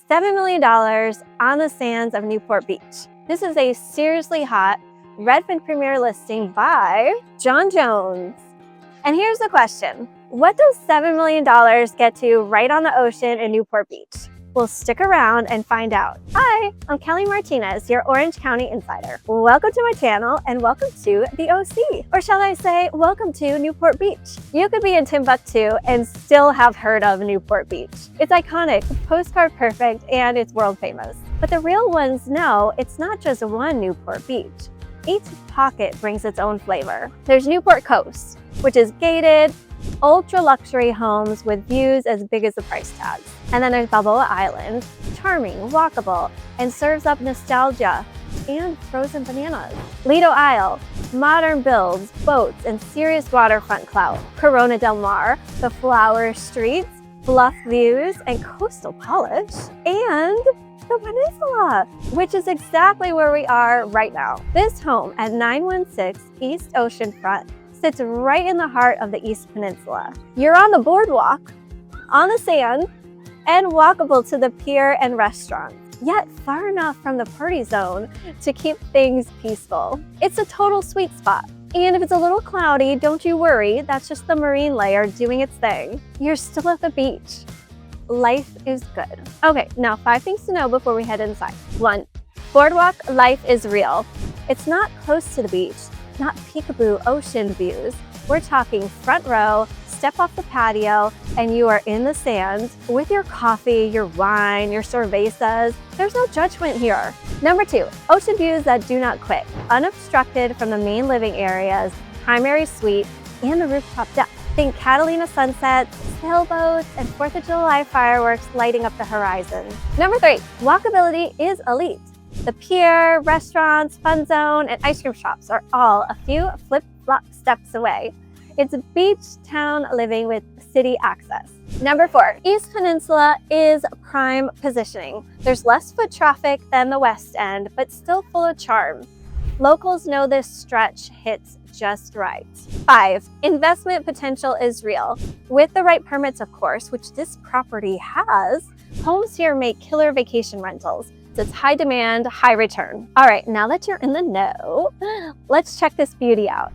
$7 million on the sands of Newport Beach. This is a seriously hot Redfin Premier listing by John Jones. And here's the question. What does $7 million get to right on the ocean in Newport Beach? Well, stick around and find out. Hi, I'm Kellie Martinez, your Orange County insider. Welcome to my channel and welcome to the OC. Or shall I say, welcome to Newport Beach. You could be in Timbuktu and still have heard of Newport Beach. It's iconic, postcard perfect, and it's world famous. But the real ones know it's not just one Newport Beach. Each pocket brings its own flavor. There's Newport Coast, which is gated, ultra luxury homes with views as big as the price tags. And then there's Balboa Island, charming, walkable, and serves up nostalgia and frozen bananas. Lido Isle, modern builds, boats, and serious waterfront clout. Corona del Mar, the flower streets, bluff views, and coastal polish. And the Peninsula, which is exactly where we are right now. This home at 916 East Oceanfront sits right in the heart of the East Peninsula. You're on the boardwalk, on the sand, and walkable to the pier and restaurants, yet far enough from the party zone to keep things peaceful. It's a total sweet spot. And if it's a little cloudy, don't you worry, that's just the marine layer doing its thing. You're still at the beach. Life is good. Okay, now 5 things to know before we head inside. 1, boardwalk life is real. It's not close to the beach, not peekaboo ocean views. We're talking front row, step off the patio, and you are in the sand with your coffee, your wine, your cervezas. There's no judgment here. Number 2, ocean views that do not quit, unobstructed from the main living areas, primary suite, and the rooftop deck. Think Catalina sunsets, sailboats, and 4th of July fireworks lighting up the horizon. Number 3, walkability is elite. The pier, restaurants, fun zone, and ice cream shops are all a few flip-flop steps away. It's beach town living with city access. Number 4, East Peninsula is prime positioning. There's less foot traffic than the West End, but still full of charm. Locals know this stretch hits just right. 5, investment potential is real. With the right permits, of course, which this property has, homes here make killer vacation rentals. It's high demand, high return. All right, now that you're in the know, let's check this beauty out.